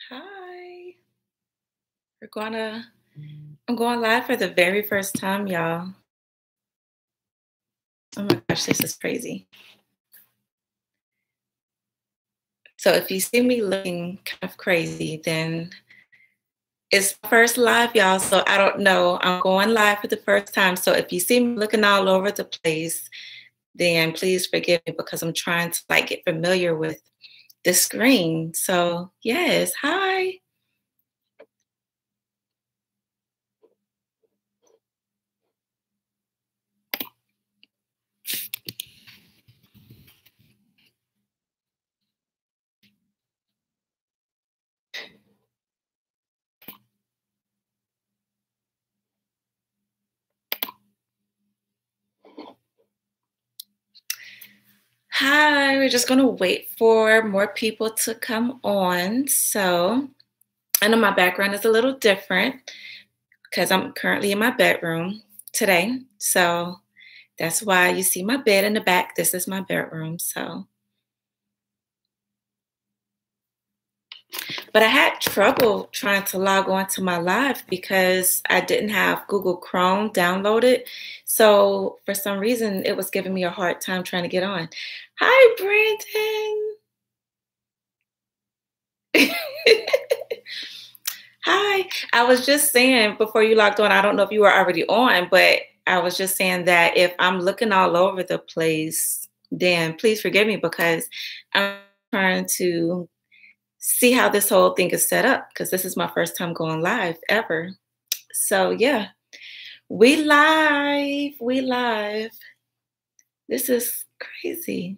Hi. We're gonna I'm going live for the very first time, y'all. Oh my gosh, this is crazy. So if you see me looking kind of crazy, then it's my first live, y'all. So I don't know. I'm going live for the first time. So if you see me looking all over the place, then please forgive me because I'm trying to like get familiar with the screen. So yes, hi. Hi, we're just gonna wait for more people to come on. So I know my background is a little different because I'm currently in my bedroom today. So that's why you see my bed in the back. This is my bedroom. But I had trouble trying to log on to my live because I didn't have Google Chrome downloaded. So for some reason, it was giving me a hard time trying to get on. Hi, Brandon. Hi. I was just saying before you logged on, I don't know if you were already on, but I was just saying that if I'm looking all over the place, then please forgive me because I'm trying to see how this whole thing is set up because this is my first time going live ever. So yeah, we live. We live. This is crazy.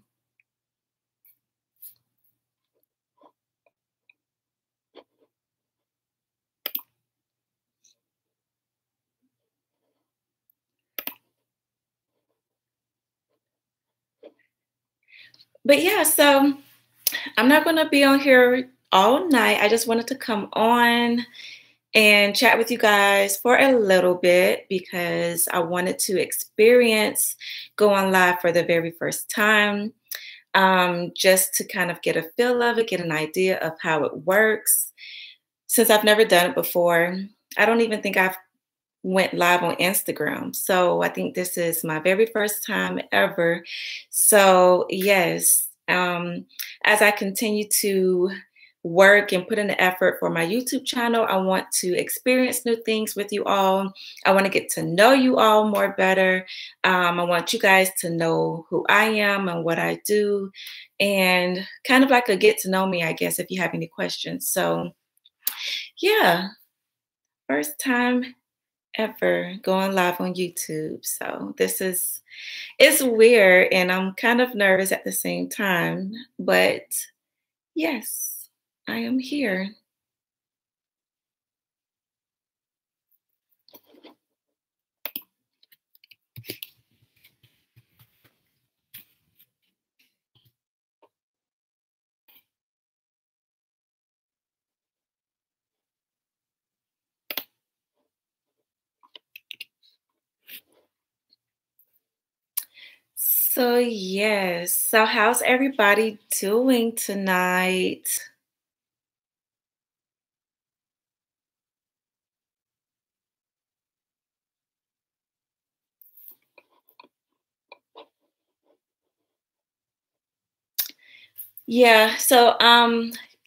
But yeah, so I'm not going to be on here all night. I just wanted to come on and chat with you guys for a little bit because I wanted to experience going live for the very first time, just to kind of get a feel of it, get an idea of how it works. Since I've never done it before, I don't even think I've went live on Instagram. So I think this is my very first time ever. So yes, as I continue to work and put in the effort for my YouTube channel, I want to experience new things with you all. I want to get to know you all more better. I want you guys to know who I am and what I do, and kind of like a get to know me, I guess, if you have any questions. So yeah, first time ever going live on YouTube. So this is it's weird and I'm kind of nervous at the same time, but yes, I am here. So yes, so how's everybody doing tonight? Yeah, so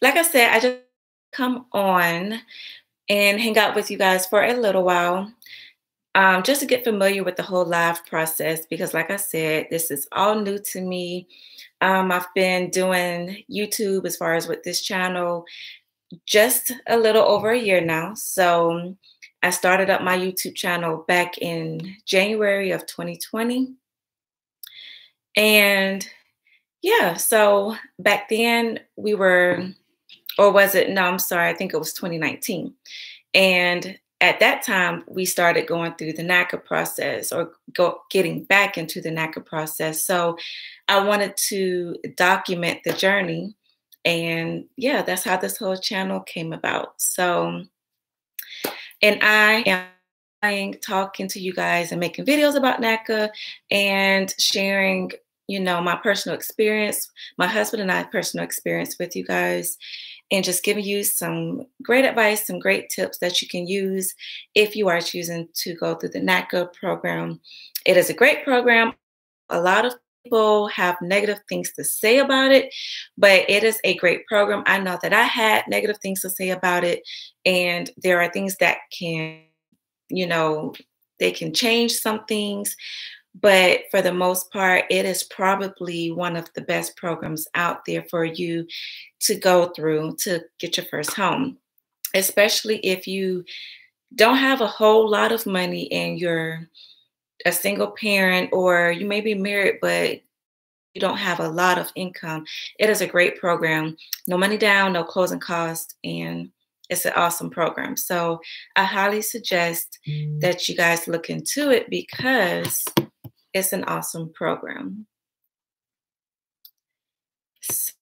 like I said, I just come on and hang out with you guys for a little while. Just to get familiar with the whole live process because like I said, this is all new to me. I've been doing YouTube as far as with this channel just a little over a year now. So I started up my YouTube channel back in January of 2020. And yeah, so back then we were, or was it? No, I'm sorry. I think it was 2019. And at that time, we started going through the NACA process or getting back into the NACA process. So I wanted to document the journey. And yeah, that's how this whole channel came about. So, and I am talking to you guys and making videos about NACA and sharing, my personal experience, my husband and I personal experience with you guys. and just giving you some great advice, some great tips that you can use if you are choosing to go through the NACA program. It is a great program. A lot of people have negative things to say about it, but it is a great program. I know that I had negative things to say about it, and there are things that can, you know, they can change some things, but for the most part, it is probably one of the best programs out there for you to go through to get your first home, especially if you don't have a whole lot of money and you're a single parent, or you may be married, but you don't have a lot of income. It is a great program. No money down, no closing cost, and it's an awesome program. So I highly suggest that you guys look into it because it's an awesome program. S-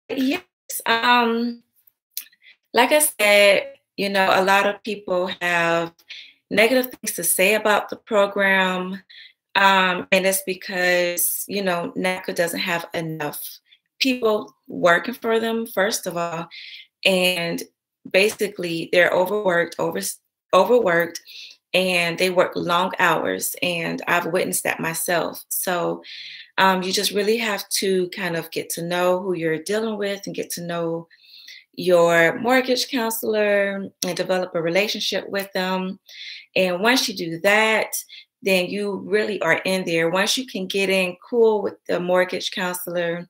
Yes. Like I said, a lot of people have negative things to say about the program. And it's because, NACA doesn't have enough people working for them, first of all. And basically, they're overworked, and they work long hours. And I've witnessed that myself. So you just really have to kind of get to know who you're dealing with and get to know your mortgage counselor and develop a relationship with them. And once you do that, then you really are in there. Once you can get in cool with the mortgage counselor,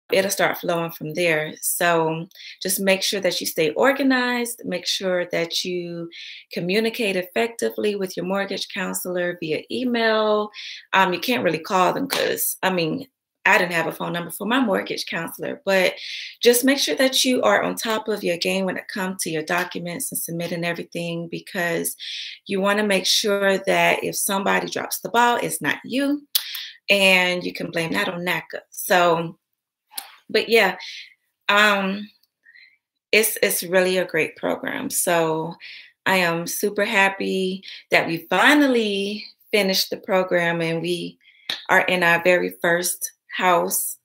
it'll start flowing from there. So just make sure that you stay organized, make sure that you communicate effectively with your mortgage counselor via email. You can't really call them because, I didn't have a phone number for my mortgage counselor, but just make sure that you are on top of your game when it comes to your documents and submitting everything, because you want to make sure that if somebody drops the ball, it's not you, and you can blame that on NACA. So, but yeah, um, it's really a great program. So I am super happy that we finally finished the program and we are in our very first house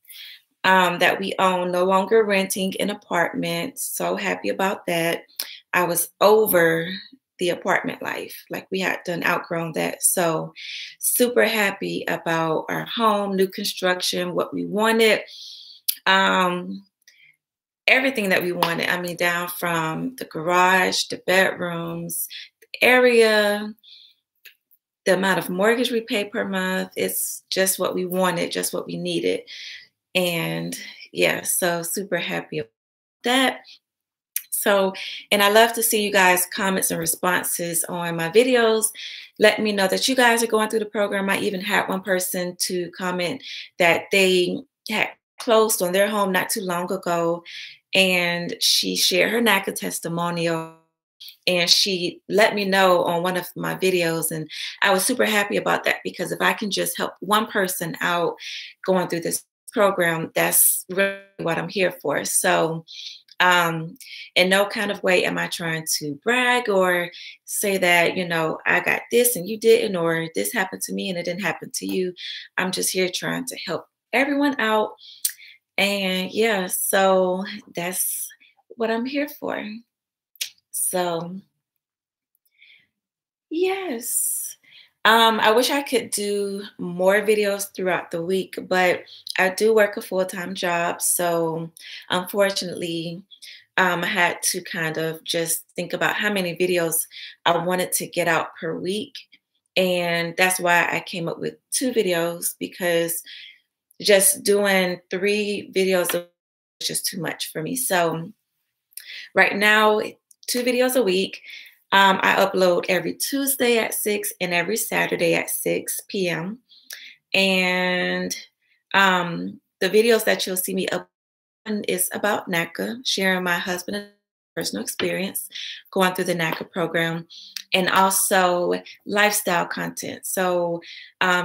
that we own, no longer renting an apartment. So happy about that. I was over the apartment life, like we had done outgrown that. So super happy about our home, new construction, what we wanted. Um, Everything that we wanted. Down from the garage, the bedrooms, the area, the amount of mortgage we pay per month. It's just what we wanted, just what we needed. And yeah, so super happy about that. So, and I love to see you guys' comments and responses on my videos. Let me know that you guys are going through the program. I even had one person to comment that they had closed on their home not too long ago, and she shared her NACA testimonial, and she let me know on one of my videos, and I was super happy about that, because if I can just help one person out going through this program, that's really what I'm here for. So in no kind of way am I trying to brag or say that, I got this and you didn't, or this happened to me and it didn't happen to you. I'm just here trying to help everyone out. And yeah, so that's what I'm here for. So, yes. I wish I could do more videos throughout the week, but I do work a full-time job. So, unfortunately, I had to kind of just think about how many videos I wanted to get out per week. And that's why I came up with 2 videos, because just doing 3 videos is just too much for me. So right now, 2 videos a week. I upload every Tuesday at 6 and every Saturday at 6 p.m. And the videos that you'll see me upload is about NACA, sharing my husband's personal experience going through the NACA program, and also lifestyle content. So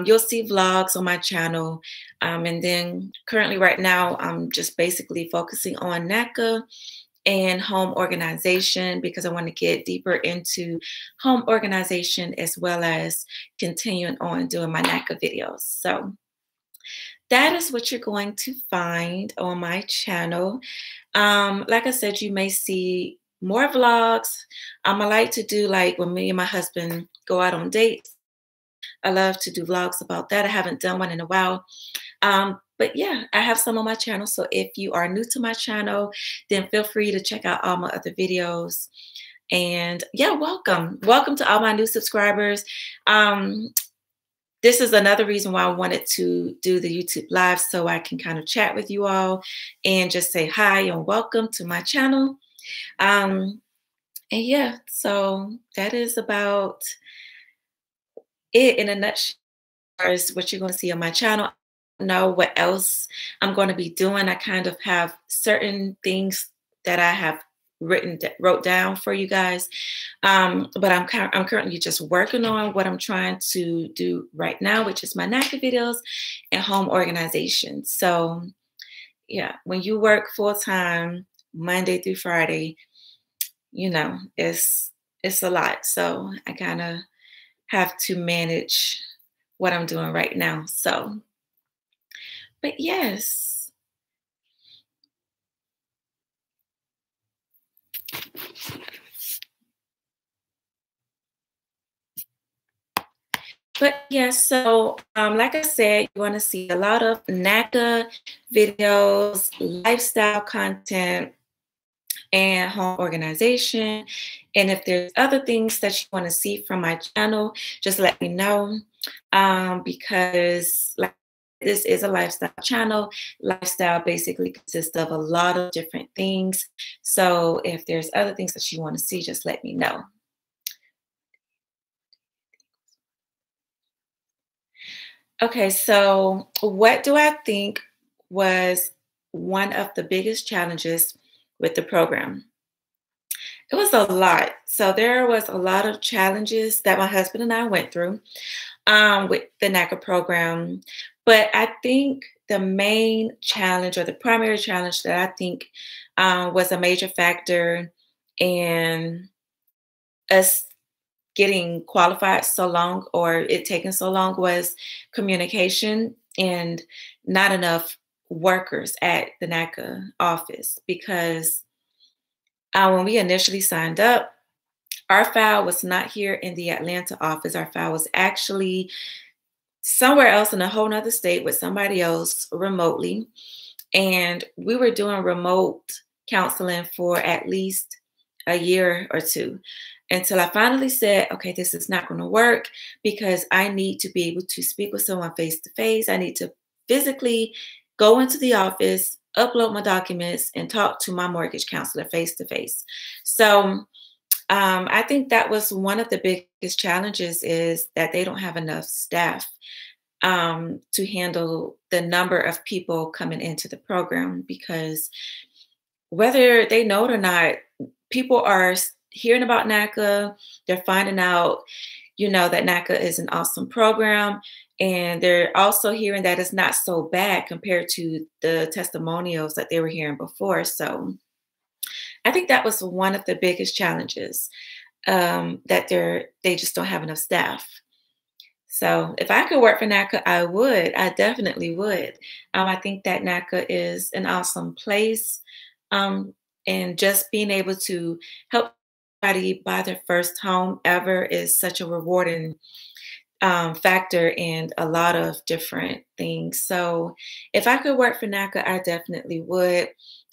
you'll see vlogs on my channel. And then currently right now, I'm just basically focusing on NACA and home organization, because I want to get deeper into home organization as well as continuing on doing my NACA videos. So That is what you're going to find on my channel. Like I said, you may see more vlogs. I like to do like when me and my husband go out on dates. I love to do vlogs about that. I haven't done one in a while. But yeah, I have some on my channel. So if you are new to my channel, then feel free to check out all my other videos. And yeah, welcome. Welcome to all my new subscribers. This is another reason why I wanted to do the YouTube live so I can kind of chat with you all and just say hi and welcome to my channel. Um, and yeah, so that is about it in a nutshell as what you're going to see on my channel. I don't know what else I'm going to be doing. I kind of have certain things that I have wrote down for you guys. But I'm currently just working on what I'm trying to do right now, which is my NACA videos and home organization. So yeah, when you work full time, Monday through Friday, it's a lot. So I kind of have to manage what I'm doing right now. So, but yes. But yeah, so like I said, you want to see a lot of NACA videos, lifestyle content, and home organization. And if there's other things that you want to see from my channel, just let me know. Because like this is a lifestyle channel. Lifestyle basically consists of a lot of different things. So if there's other things that you want to see, just let me know. Okay, so what do I think was one of the biggest challenges with the program? It was a lot. So there was a lot of challenges that my husband and I went through with the NACA program. But I think the main challenge or the primary challenge that I think was a major factor in us getting qualified so long or it taking so long was communication and not enough workers at the NACA office because when we initially signed up, our file was not here in the Atlanta office. Our file was actually somewhere else in a whole nother state with somebody else remotely. And we were doing remote counseling for at least a year or two until I finally said, okay, this is not going to work because I need to be able to speak with someone face to face. I need to physically go into the office, upload my documents, and talk to my mortgage counselor face to face. So I think that was one of the biggest challenges is that they don't have enough staff to handle the number of people coming into the program because whether they know it or not, people are hearing about NACA. They're finding out, that NACA is an awesome program. And they're also hearing that it's not so bad compared to the testimonials that they were hearing before. So I think that was one of the biggest challenges that they just don't have enough staff. So if I could work for NACA, I would. I definitely would. I think that NACA is an awesome place. And just being able to help somebody buy their first home ever is such a rewarding factor in a lot of different things. So if I could work for NACA, I definitely would.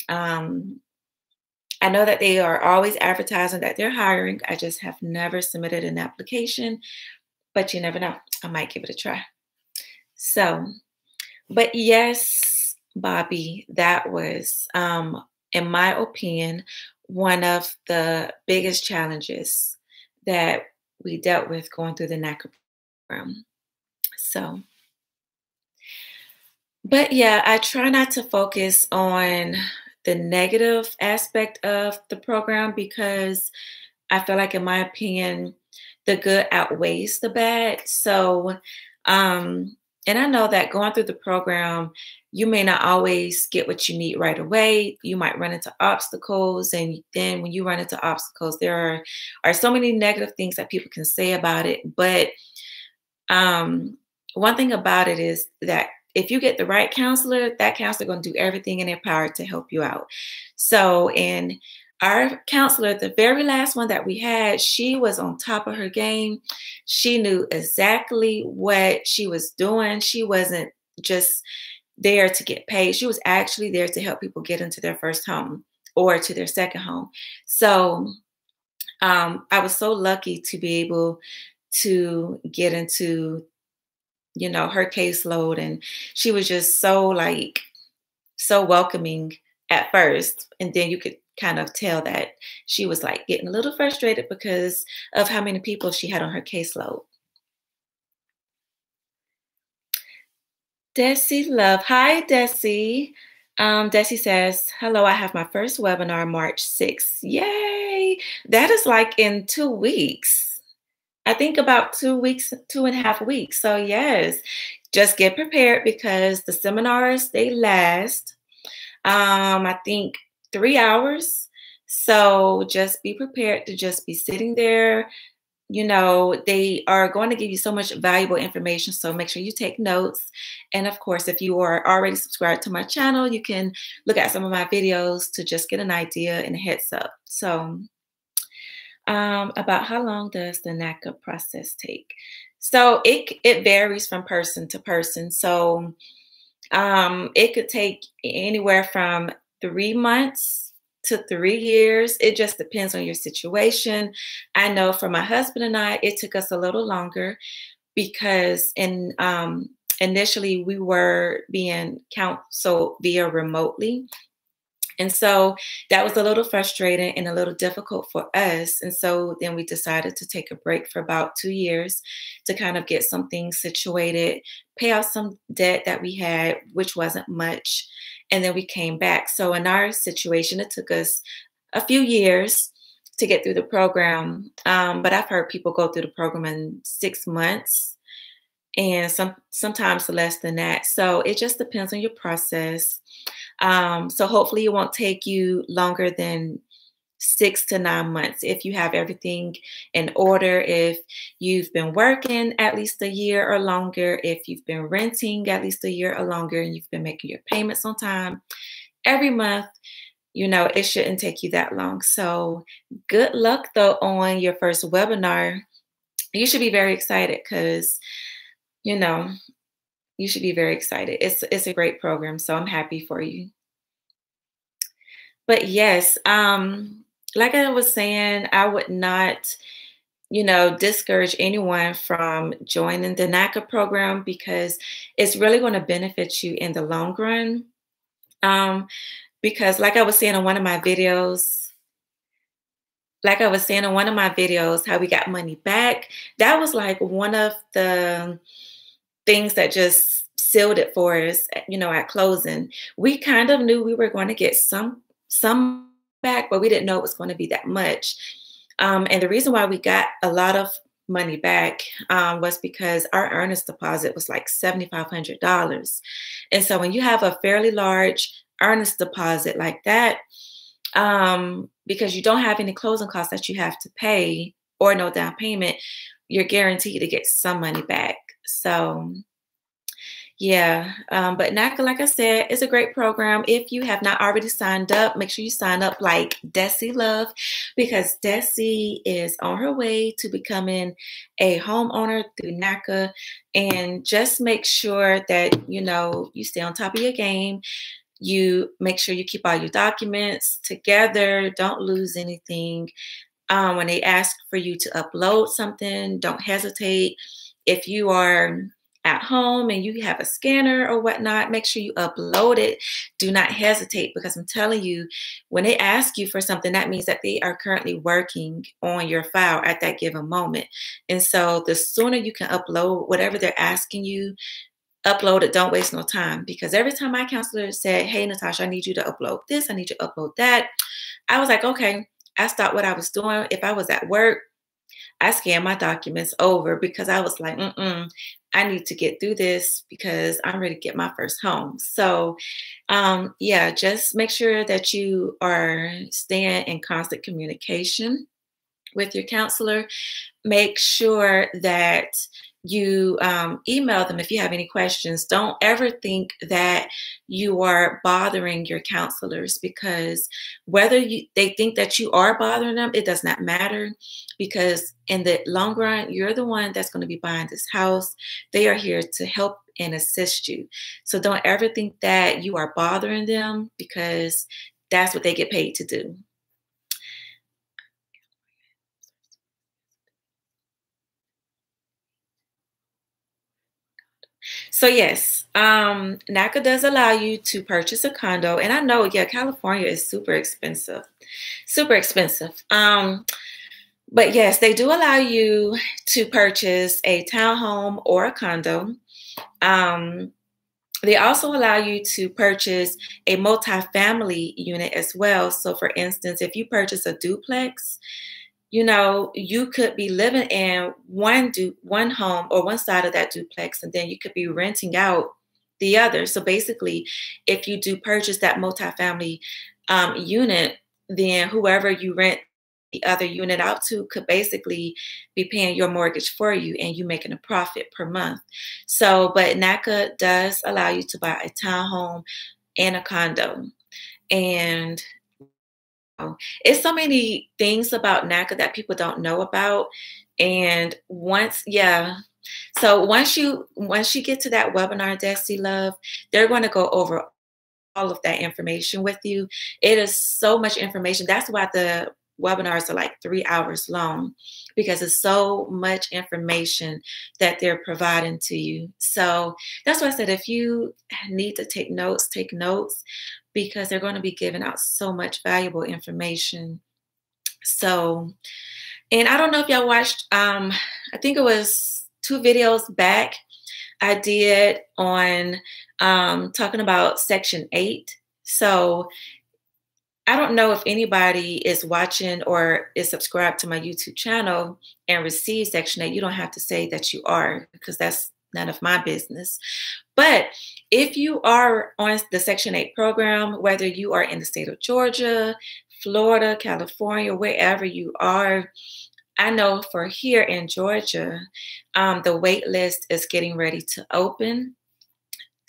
I know that they are always advertising that they're hiring. I just have never submitted an application, but you never know. I might give it a try. So, but yes, Bobby, that was, in my opinion, one of the biggest challenges that we dealt with going through the NACA program. So, but yeah, I try not to focus on the negative aspect of the program because I feel like, in my opinion, the good outweighs the bad. So, and I know that going through the program, you may not always get what you need right away. You might run into obstacles. And then when you run into obstacles, there are so many negative things that people can say about it. But one thing about it is that if you get the right counselor, that counselor going to do everything in their power to help you out. So, and our counselor, the very last one that we had, she was on top of her game. She knew exactly what she was doing. She wasn't just there to get paid. She was actually there to help people get into their first home or to their second home. So I was so lucky to be able to get into, her caseload. And she was just so like, so welcoming at first. And then you could kind of tell that she was like getting a little frustrated because of how many people she had on her caseload. Desi Love. Hi, Desi. Desi says, hello, I have my first webinar March 6th. Yay! That is like in 2 weeks. I think about 2 weeks, 2.5 weeks. So yes, just get prepared because the seminars, they last, I think 3 hours. So just be prepared to just be sitting there. They are going to give you so much valuable information. So make sure you take notes. And of course, if you are already subscribed to my channel, you can look at some of my videos to just get an idea and a heads up. So about how long does the NACA process take? So it varies from person to person. So it could take anywhere from 3 months to 3 years. It just depends on your situation. I know for my husband and I, it took us a little longer because initially we were being counseled via remotely. And so that was a little frustrating and a little difficult for us. And so then we decided to take a break for about 2 years to kind of get some things situated, pay off some debt that we had, which wasn't much. And then we came back. So in our situation, it took us a few years to get through the program. But I've heard people go through the program in 6 months and sometimes less than that. So it just depends on your process. So hopefully it won't take you longer than 6 to 9 months if you have everything in order, if you've been working at least a year or longer, if you've been renting at least a year or longer, and you've been making your payments on time every month. It shouldn't take you that long. So good luck though on your first webinar. You should be very excited because you know you should be very excited. It's a great program, so I'm happy for you. But yes, like I was saying, I would not, discourage anyone from joining the NACA program because it's really going to benefit you in the long run. Um, because like I was saying in one of my videos, how we got money back, that was like one of the things that just sealed it for us, at closing. We kind of knew we were going to get some back, but we didn't know it was going to be that much. And the reason why we got a lot of money back was because our earnest deposit was like $7,500. And so when you have a fairly large earnest deposit like that, because you don't have any closing costs that you have to pay or no down payment, you're guaranteed to get some money back. So yeah, but NACA, like I said, is a great program. If you have not already signed up, make sure you sign up like Desi Love, because Desi is on her way to becoming a homeowner through NACA. And just make sure that, you stay on top of your game. You make sure you keep all your documents together. Don't lose anything. When they ask for you to upload something, don't hesitate. If you are at home and you have a scanner or whatnot, make sure you upload it. Do not hesitate, because I'm telling you, when they ask you for something, that means that they are currently working on your file at that given moment. And so the sooner you can upload whatever they're asking you, upload it. Don't waste no time, because every time my counselor said, hey, Natasha, I need you to upload this, I need you to upload that, I was like, okay. I stopped what I was doing. If I was at work, I scanned my documents over, because I was like, I need to get through this because I'm ready to get my first home. So yeah, just make sure that you are staying in constant communication with your counselor. Make sure that you email them if you have any questions. Don't ever think that you are bothering your counselors, because whether they think that you are bothering them, it does not matter, because in the long run, you're the one that's going to be buying this house. They are here to help and assist you. So don't ever think that you are bothering them, because that's what they get paid to do. So yes, NACA does allow you to purchase a condo, and I know, yeah, California is super expensive. But yes, they do allow you to purchase a townhome or a condo. Um, they also allow you to purchase a multifamily unit as well. So, for instance, if you purchase a duplex, you could be living in one home or one side of that duplex, and then you could be renting out the other. So basically, if you do purchase that multifamily unit, then whoever you rent the other unit out to could basically be paying your mortgage for you, and you making a profit per month. So, but NACA does allow you to buy a townhome and a condo. And it's so many things about NACA that people don't know about. And yeah. So once you get to that webinar, Desi Love, they're going to go over all of that information with you. It is so much information. That's why the webinars are like 3 hours long, because it's so much information that they're providing to you. So that's why I said, if you need to take notes, because they're going to be giving out so much valuable information. So, and I don't know if y'all watched, I think it was 2 videos back I did on talking about Section 8. So I don't know if anybody is watching or is subscribed to my YouTube channel and receives Section 8. You don't have to say that you are, because that's none of my business. But if you are on the Section 8 program, whether you are in the state of Georgia, Florida, California, wherever you are, I know for here in Georgia, the wait list is getting ready to open.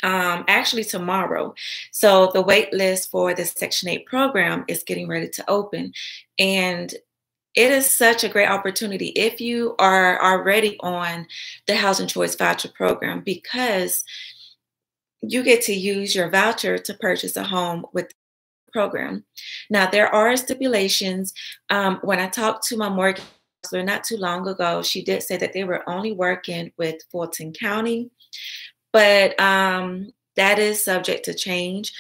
Actually tomorrow. So the wait list for the Section 8 program is getting ready to open. And it is such a great opportunity if you are already on the Housing Choice Voucher Program, because you get to use your voucher to purchase a home with the program. Now, there are stipulations. When I talked to my mortgage counselor not too long ago, she did say that they were only working with Fulton County, but that is subject to change.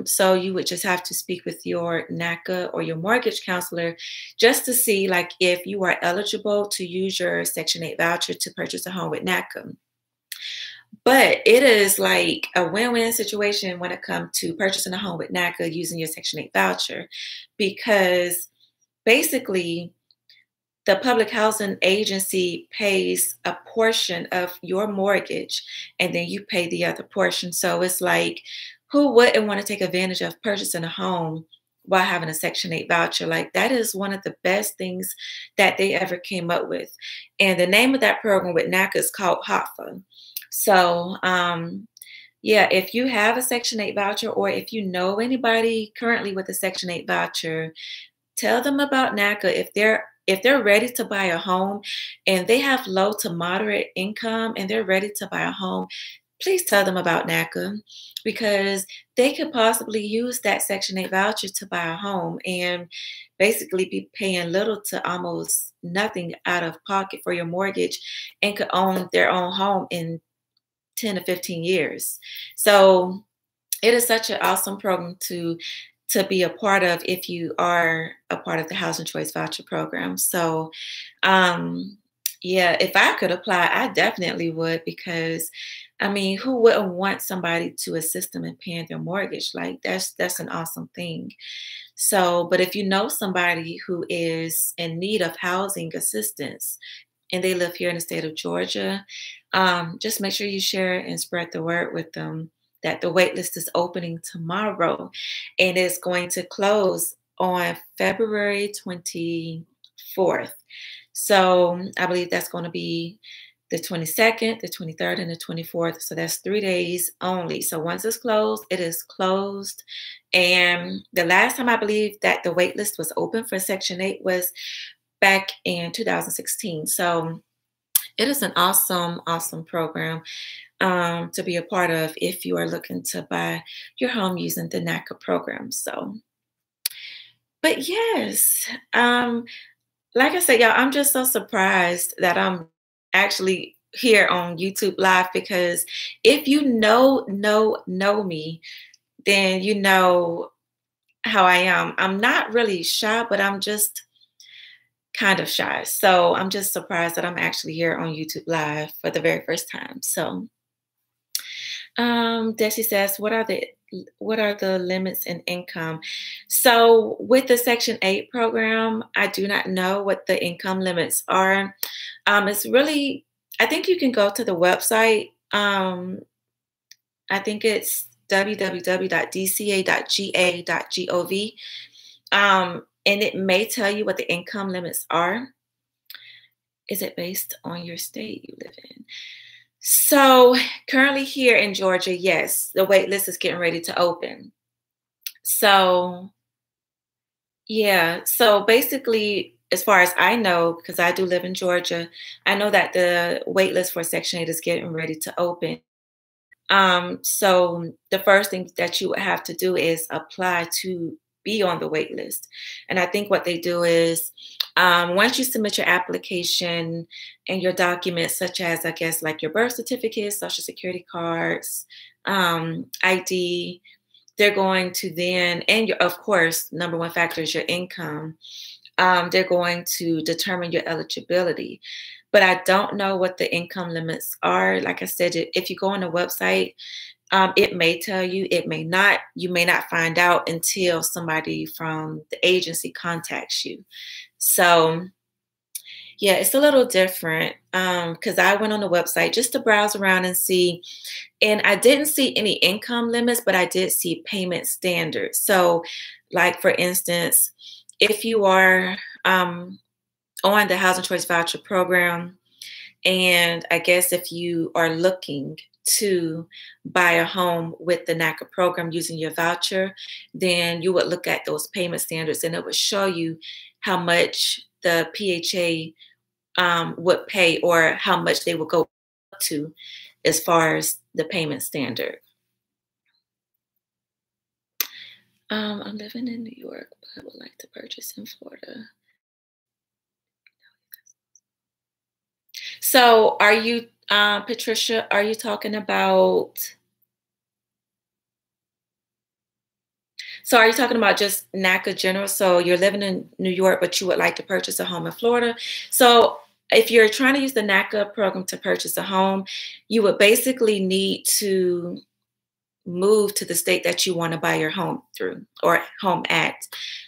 So you would just have to speak with your NACA or your mortgage counselor just to see, like, if you are eligible to use your Section 8 voucher to purchase a home with NACA. But it is like a win-win situation when it comes to purchasing a home with NACA using your Section 8 voucher, because basically the public housing agency pays a portion of your mortgage, and then you pay the other portion. So it's like, who wouldn't want to take advantage of purchasing a home while having a Section 8 voucher? Like, that is one of the best things that they ever came up with. And the name of that program with NACA is called HOTFA. So, yeah, if you have a Section 8 voucher, or if you know anybody currently with a Section 8 voucher, tell them about NACA. If they're ready to buy a home and they have low to moderate income and they're ready to buy a home, please tell them about NACA, because they could possibly use that Section 8 voucher to buy a home and basically be paying little to almost nothing out of pocket for your mortgage, and could own their own home in 10 to 15 years. So it is such an awesome program to be a part of if you are a part of the Housing Choice Voucher Program. So um, yeah, if I could apply, I definitely would, because I mean, who wouldn't want somebody to assist them in paying their mortgage? Like, that's an awesome thing. So, but if you know somebody who is in need of housing assistance and they live here in the state of Georgia, just make sure you share and spread the word with them that the wait list is opening tomorrow, and it's going to close on February 24th. So I believe that's going to be the 22nd, the 23rd, and the 24th. So that's 3 days only. So once it's closed, it is closed. And the last time I believe that the wait list was open for Section 8 was back in 2016. So it is an awesome, awesome program to be a part of if you are looking to buy your home using the NACA program. So, but yes, like I said, y'all, I'm just so surprised that I'm actually here on YouTube Live because if you know me, then you know how I am. I'm not really shy, but I'm just kind of shy. So I'm just surprised that I'm actually here on YouTube Live for the very first time. So Desi says, what are the limits in income? So with the Section 8 program, I do not know what the income limits are. It's really, I think you can go to the website. I think it's www.dca.ga.gov. And it may tell you what the income limits are. Is it based on your state you live in? So currently here in Georgia, yes, the wait list is getting ready to open. So yeah, so basically, as far as I know, because I do live in Georgia, I know that the wait list for Section 8 is getting ready to open. So the first thing that you would have to do is apply to be on the wait list. And I think what they do is once you submit your application and your documents, such as, I guess, like your birth certificate, social security cards, ID, they're going to then, and your, of course, number one factor is your income. They're going to determine your eligibility. But I don't know what the income limits are. Like I said, if you go on the website, it may tell you, it may not. You may not find out until somebody from the agency contacts you. So yeah, it's a little different because I went on the website just to browse around and see, and I didn't see any income limits, but I did see payment standards. So, like for instance, if you are on the Housing Choice Voucher Program, and I guess if you are looking to buy a home with the NACA program using your voucher, then you would look at those payment standards and it would show you how much the PHA would pay or how much they would go up to as far as the payment standard. I'm living in New York, but I would like to purchase in Florida. So are you, Patricia, are you talking about, so are you talking about just NACA general? So you're living in New York, but you would like to purchase a home in Florida. So if you're trying to use the NACA program to purchase a home, you would basically need to move to the state that you want to buy your home through or home at.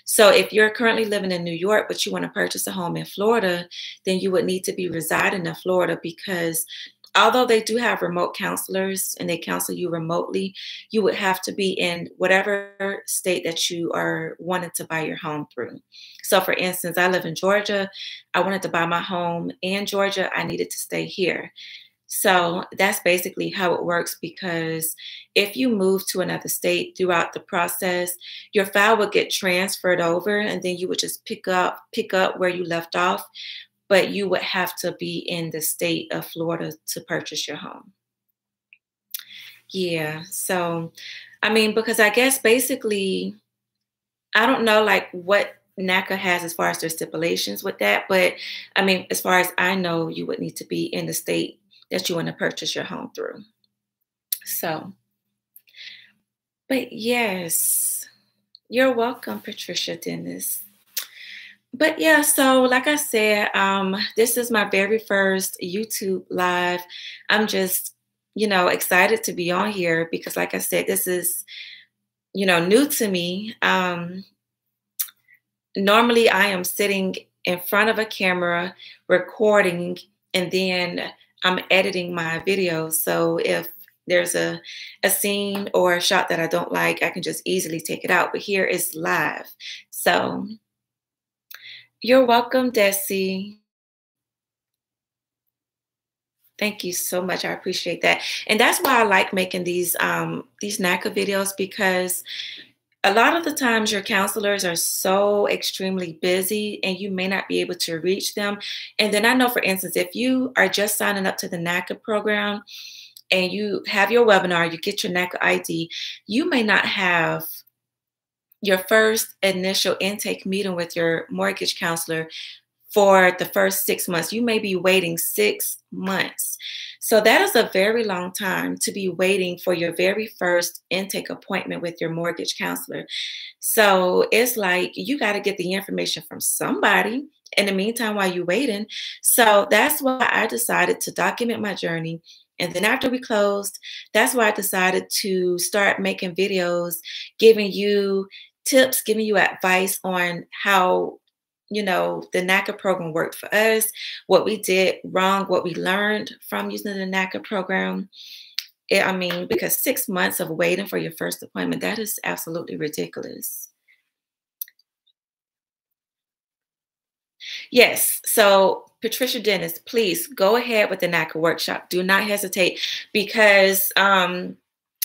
So if you're currently living in New York, but you want to purchase a home in Florida, then you would need to be residing in Florida because although they do have remote counselors and they counsel you remotely, you would have to be in whatever state that you are wanting to buy your home through. So for instance, I live in Georgia. I wanted to buy my home in Georgia. I needed to stay here. So that's basically how it works because if you move to another state throughout the process, your file would get transferred over and then you would just pick up where you left off, but you would have to be in the state of Florida to purchase your home. Yeah, so I mean, because I guess basically, I don't know like what NACA has as far as their stipulations with that, but I mean, as far as I know, you would need to be in the state that you want to purchase your home through. So, but yes, you're welcome, Patricia Dennis. But yeah, so like I said, this is my very first YouTube live. I'm just, excited to be on here because, like I said, this is, new to me. Normally, I am sitting in front of a camera recording, and then I'm editing my videos. So if there's a scene or a shot that I don't like, I can just easily take it out. But here is live. So you're welcome, Desi. Thank you so much. I appreciate that. And that's why I like making these NACA videos because a lot of the times your counselors are so extremely busy and you may not be able to reach them. And then I know, for instance, if you are just signing up to the NACA program and you have your webinar, you get your NACA ID, you may not have your first initial intake meeting with your mortgage counselor for the first 6 months. You may be waiting 6 months. So that is a very long time to be waiting for your very first intake appointment with your mortgage counselor. So it's like you got to get the information from somebody in the meantime while you're waiting. So that's why I decided to document my journey. And then after we closed, that's why I decided to start making videos, giving you tips, giving you advice on how the NACA program worked for us, what we did wrong, what we learned from using the NACA program. I mean, because 6 months of waiting for your first appointment, that is absolutely ridiculous. Yes. So, Patricia Dennis, please go ahead with the NACA workshop. Do not hesitate because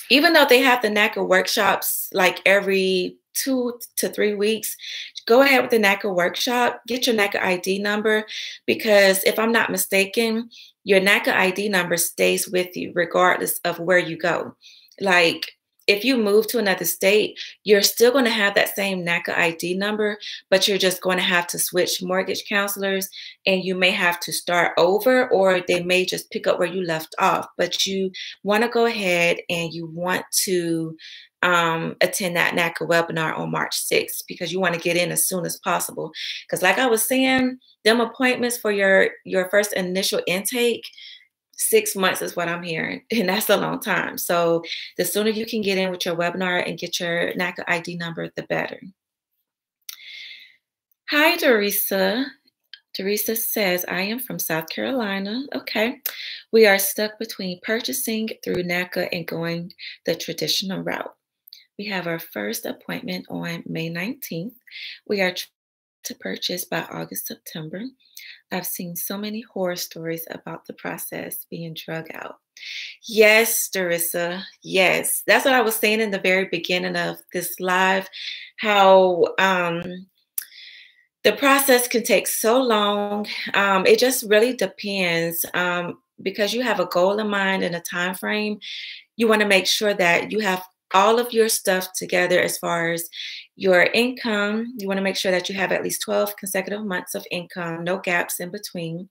even though they have the NACA workshops like every 2 to 3 weeks, go ahead with the NACA workshop, get your NACA ID number, because if I'm not mistaken, your NACA ID number stays with you regardless of where you go. Like if you move to another state, you're still going to have that same NACA ID number, but you're just going to have to switch mortgage counselors and you may have to start over, or they may just pick up where you left off. But you want to go ahead and you want to attend that NACA webinar on March 6th because you want to get in as soon as possible. Because like I was saying, them appointments for your first initial intake, 6 months is what I'm hearing, and that's a long time. So the sooner you can get in with your webinar and get your NACA ID number, the better. Hi, Dorisa. Teresa says, I am from South Carolina. Okay. We are stuck between purchasing through NACA and going the traditional route. We have our first appointment on May 19th. We are trying to purchase by August, September. I've seen so many horror stories about the process being drug out. Yes, Dorissa. Yes. That's what I was saying in the very beginning of this live, how the process can take so long. It just really depends because you have a goal in mind and a time frame. You want to make sure that you have all of your stuff together as far as your income. You want to make sure that you have at least 12 consecutive months of income, no gaps in between.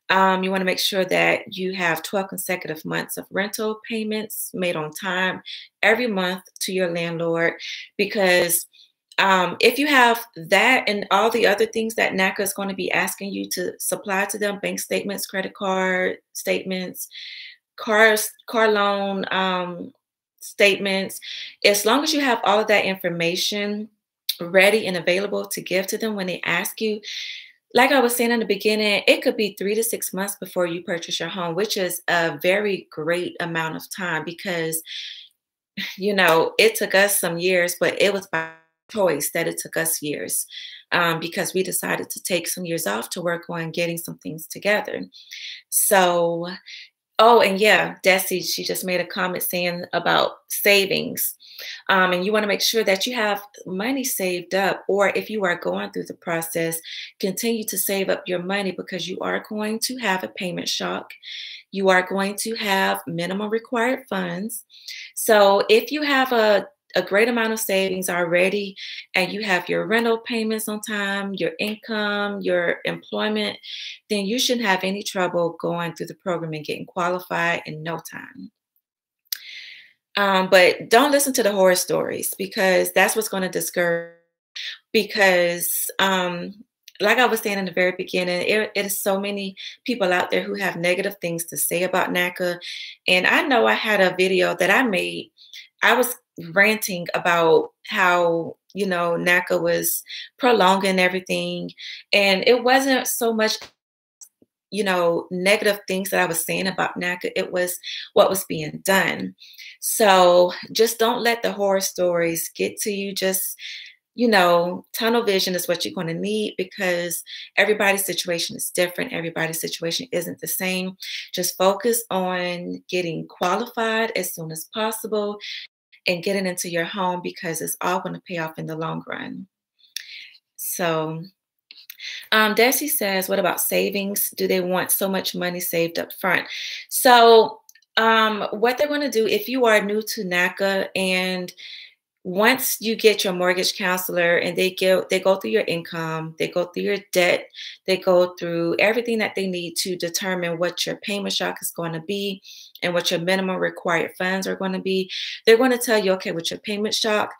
You want to make sure that you have 12 consecutive months of rental payments made on time every month to your landlord, because if you have that and all the other things that NACA is going to be asking you to supply to them, bank statements, credit card statements, car loan statements, as long as you have all of that information ready and available to give to them when they ask you, like I was saying in the beginning, it could be 3 to 6 months before you purchase your home, which is a very great amount of time because, it took us some years, but it was by choice that it took us years because we decided to take some years off to work on getting some things together. So, oh, and yeah, Desi, she just made a comment saying about savings. And you want to make sure that you have money saved up, or if you are going through the process, continue to save up your money because you are going to have a payment shock. You are going to have minimum required funds. So if you have a great amount of savings already and you have your rental payments on time, your income, your employment, then you shouldn't have any trouble going through the program and getting qualified in no time. But don't listen to the horror stories because that's what's going to discourage. Because, like I was saying in the very beginning, it is so many people out there who have negative things to say about NACA. And I know I had a video that I made. I was ranting about how, NACA was prolonging everything. And it wasn't so much, negative things that I was saying about NACA. It was what was being done. So just don't let the horror stories get to you. Just tunnel vision is what you're going to need because everybody's situation is different. Everybody's situation isn't the same. Just focus on getting qualified as soon as possible and getting into your home because it's all going to pay off in the long run. So, Desi says, what about savings? Do they want so much money saved up front? So, what they're going to do if you are new to NACA and once you get your mortgage counselor and they go through your income, they go through your debt, they go through everything that they need to determine what your payment shock is going to be and what your minimum required funds are going to be. They're going to tell you, okay, with your payment shock,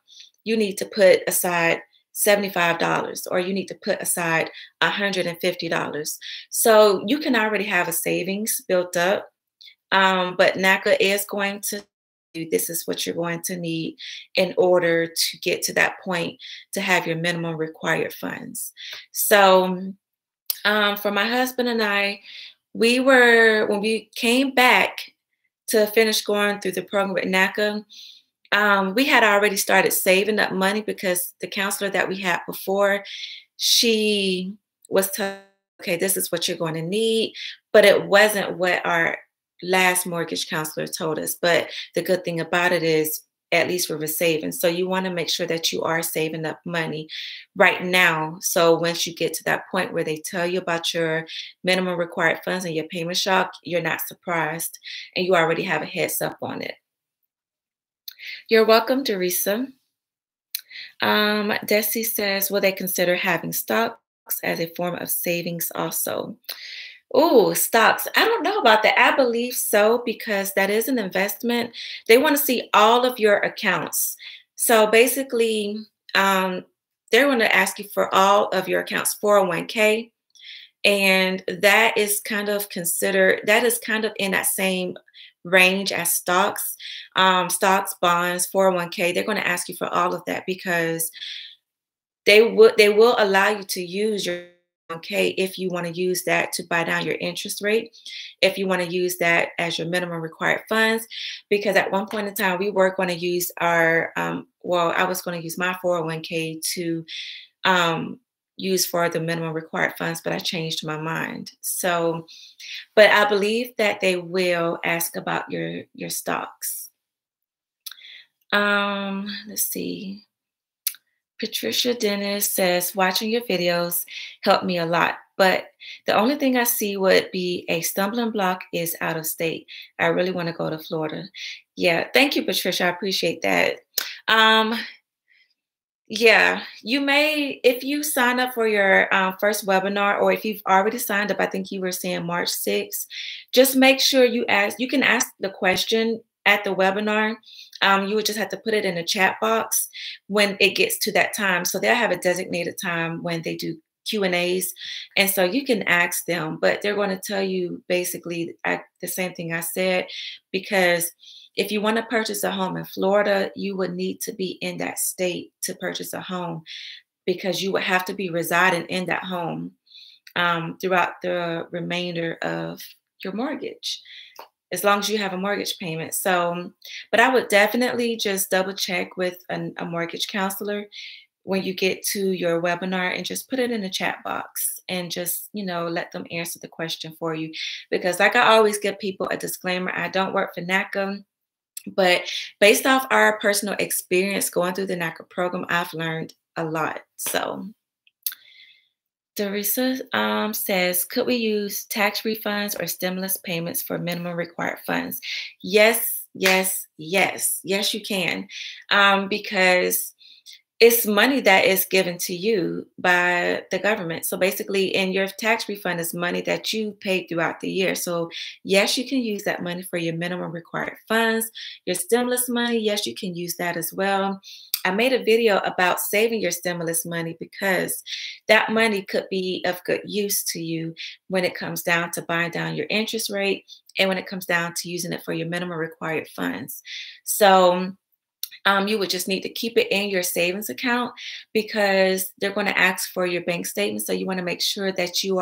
you need to put aside $75 or you need to put aside $150. So you can already have a savings built up. But NACA is going to this is what you're going to need in order to get to that point to have your minimum required funds. So for my husband and I, when we came back to finish going through the program with NACA, we had already started saving up money because the counselor that we had before, she was telling, okay, this is what you're going to need, but it wasn't what our last mortgage counselor told us. But the good thing about it is at least we were saving. So you want to make sure that you are saving up money right now. So once you get to that point where they tell you about your minimum required funds and your payment shock, you're not surprised and you already have a heads up on it. You're welcome, Teresa. Desi says, will they consider having stocks as a form of savings also? Oh, stocks. I don't know about that. I believe so because that is an investment. They want to see all of your accounts. So basically, they're going to ask you for all of your accounts, 401k. And that is kind of in that same range as stocks, bonds, 401k. They're going to ask you for all of that because they will allow you to use your okay if you want to use that to buy down your interest rate, if you want to use that as your minimum required funds, because at one point in time we were going to use our I was going to use my 401k to use for the minimum required funds, but I changed my mind. So but I believe that they will ask about your stocks. Let's see. Patricia Dennis says, watching your videos helped me a lot, but the only thing I see would be a stumbling block is out of state. I really want to go to Florida. Yeah, thank you, Patricia. I appreciate that. Yeah, you may, if you sign up for your first webinar, or if you've already signed up, I think you were saying March 6th, just make sure you can ask the question at the webinar. You would just have to put it in the chat box when it gets to that time. So they'll have a designated time when they do Q&As. And so you can ask them, but they're going to tell you basically the same thing I said, because if you want to purchase a home in Florida, you would need to be in that state to purchase a home because you would have to be residing in that home throughout the remainder of your mortgage, as long as you have a mortgage payment. So, but I would definitely just double check with a mortgage counselor when you get to your webinar and just put it in the chat box and just, let them answer the question for you. Because like I always give people a disclaimer, I don't work for NACA. But based off our personal experience going through the NACA program, I've learned a lot. So Teresa says, could we use tax refunds or stimulus payments for minimum required funds? Yes, yes, yes. Yes, you can. Because it's money that is given to you by the government. So basically, in your tax refund is money that you paid throughout the year. So yes, you can use that money for your minimum required funds. Your stimulus money, yes, you can use that as well. I made a video about saving your stimulus money because that money could be of good use to you when it comes down to buying down your interest rate and when it comes down to using it for your minimum required funds. So you would just need to keep it in your savings account because they're going to ask for your bank statement. So you want to make sure that you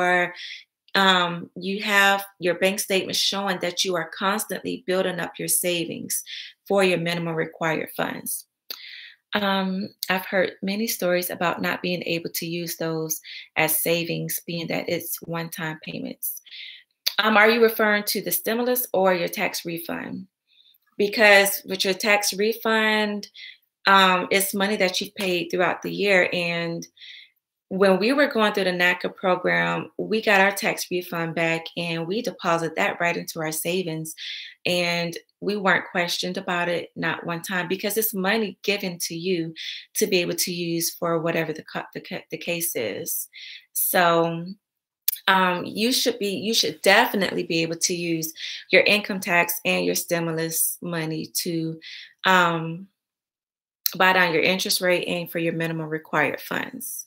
have your bank statement showing that you are constantly building up your savings for your minimum required funds. I've heard many stories about not being able to use those as savings, being that it's one-time payments. Are you referring to the stimulus or your tax refund? Because with your tax refund, it's money that you've paid throughout the year. And when we were going through the NACA program, we got our tax refund back and we deposit that right into our savings. And we weren't questioned about it, not one time, because it's money given to you to be able to use for whatever the case is. So you should definitely be able to use your income tax and your stimulus money to um, buy down your interest rate and for your minimum required funds.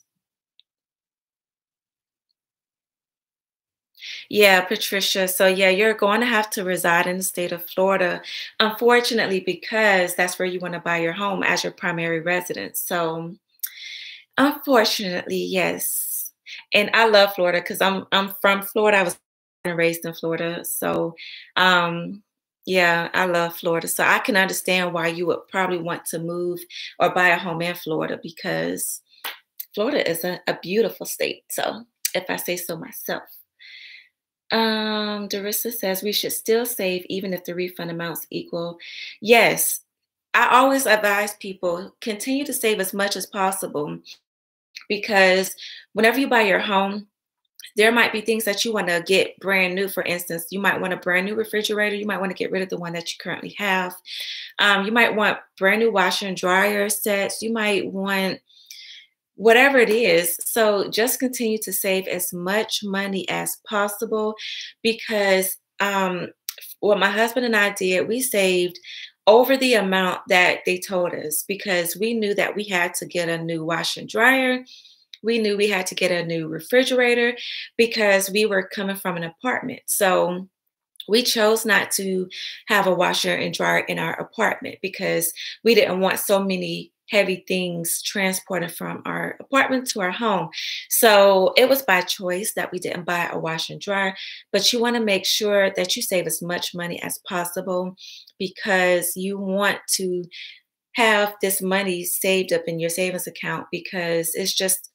Yeah, Patricia. So yeah, you're going to have to reside in the state of Florida, unfortunately, because that's where you want to buy your home as your primary residence. So unfortunately, yes. And I love Florida because I'm from Florida. I was born and raised in Florida. So yeah, I love Florida. So I can understand why you would probably want to move or buy a home in Florida because Florida is a beautiful state. So if I say so myself. Darissa says we should still save even if the refund amounts equal. Yes, I always advise people continue to save as much as possible because whenever you buy your home, there might be things that you want to get brand new. For instance, you might want a brand new refrigerator. You might want to get rid of the one that you currently have. You might want brand new washer and dryer sets. You might want whatever it is. So just continue to save as much money as possible because what my husband and I did, we saved over the amount that they told us because we knew that we had to get a new washer and dryer. We knew we had to get a new refrigerator because we were coming from an apartment. So we chose not to have a washer and dryer in our apartment because we didn't want so many heavy things transported from our apartment to our home. So it was by choice that we didn't buy a washer and dryer, but you want to make sure that you save as much money as possible because you want to have this money saved up in your savings account because it's just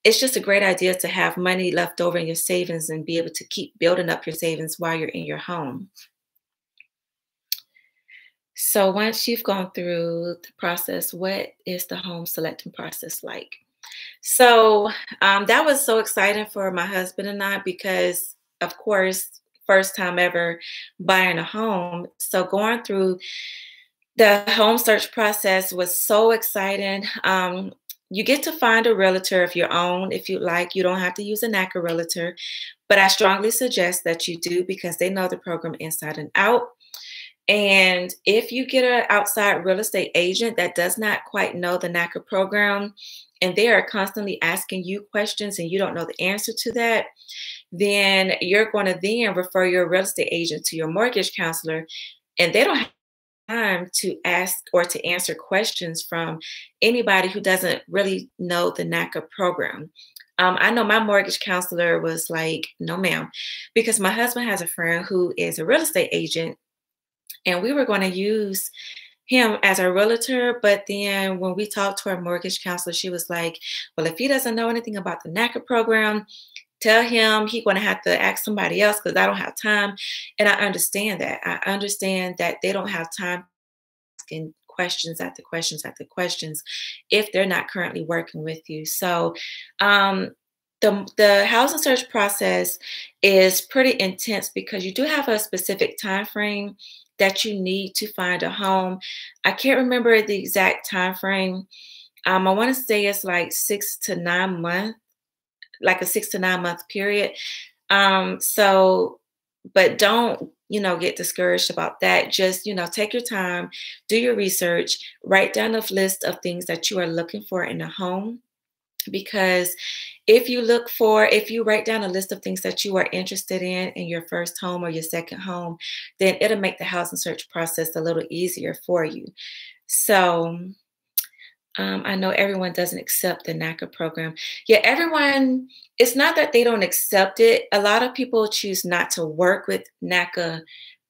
a great idea to have money left over in your savings and be able to keep building up your savings while you're in your home. So once you've gone through the process, what is the home selecting process like? So that was so exciting for my husband and I because, of course, first time ever buying a home. So going through the home search process was so exciting. You get to find a realtor of your own if you like. You don't have to use a NACA realtor, but I strongly suggest that you do because they know the program inside and out. And if you get an outside real estate agent that does not quite know the NACA program and they are constantly asking you questions and you don't know the answer to that, then you're going to then refer your real estate agent to your mortgage counselor and they don't have time to ask or to answer questions from anybody who doesn't really know the NACA program. I know my mortgage counselor was like, no, ma'am, because my husband has a friend who is a real estate agent and we were going to use him as our realtor. But then when we talked to our mortgage counselor, she was like, well, if he doesn't know anything about the NACA program, tell him he's going to have to ask somebody else because I don't have time. And I understand that. I understand that they don't have time asking questions after questions after questions if they're not currently working with you. So the housing search process is pretty intense because you do have a specific time frame that you need to find a home. I can't remember the exact time frame. I want to say it's like 6 to 9 months, like a 6 to 9 month period. So, but don't, get discouraged about that. Just, take your time, do your research, write down a list of things that you are looking for in a home. Because if you write down a list of things that you are interested in your first home or your second home, then it'll make the housing search process a little easier for you. So, I know everyone doesn't accept the NACA program. Yeah, everyone, it's not that they don't accept it. A lot of people choose not to work with NACA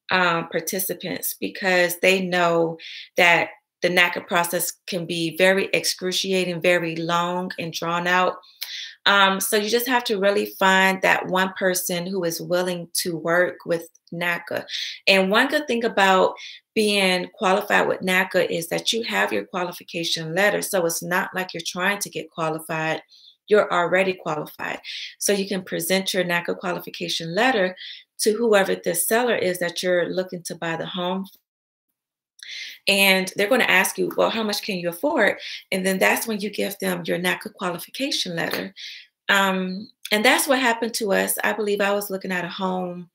participants because they know that the NACA process can be very excruciating, very long and drawn out. So you just have to really find that one person who is willing to work with NACA. And one good thing about being qualified with NACA is that you have your qualification letter. So it's not like you're trying to get qualified. You're already qualified. So you can present your NACA qualification letter to whoever the seller is that you're looking to buy the home, and they're going to ask you, well, how much can you afford? And then that's when you give them your NACA qualification letter. And that's what happened to us. I believe I was looking at a home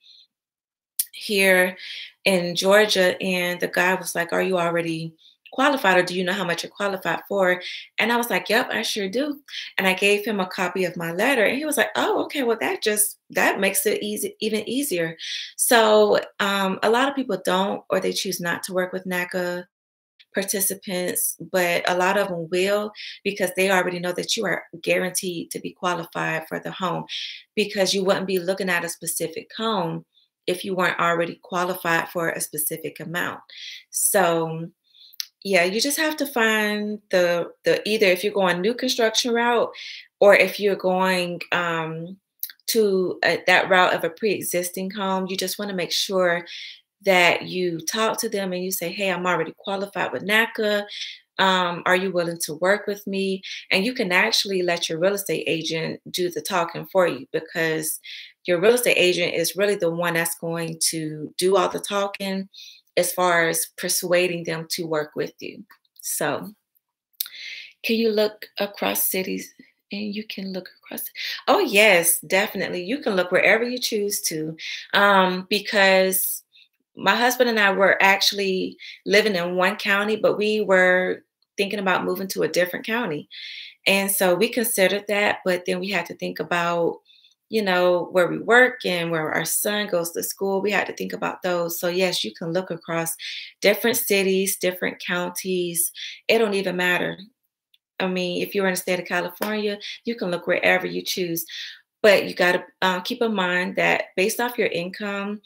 here in Georgia, and the guy was like, are you already qualified, or do you know how much you're qualified for? And I was like, yep, I sure do. And I gave him a copy of my letter, and he was like, oh, okay, well, that makes it easy, even easier. So a lot of people don't, or they choose not to work with NACA participants, but a lot of them will, because they already know that you are guaranteed to be qualified for the home, because you wouldn't be looking at a specific home if you weren't already qualified for a specific amount. So yeah, you just have to find the either if you're going new construction route, or if you're going to that route of a pre-existing home, you just want to make sure that you talk to them and you say, hey, I'm already qualified with NACA. Are you willing to work with me? And you can actually let your real estate agent do the talking for you, because your real estate agent is really the one that's going to do all the talking as far as persuading them to work with you. So, can you look across cities? And you can look across. Oh, yes, definitely. You can look wherever you choose to, because my husband and I were actually living in one county, but we were thinking about moving to a different county. And so we considered that, but then we had to think about, where we work and where our son goes to school. We had to think about those. So yes, you can look across different cities, different counties. It don't even matter. I mean, if you're in the state of California, you can look wherever you choose. But you got to keep in mind that based off your income,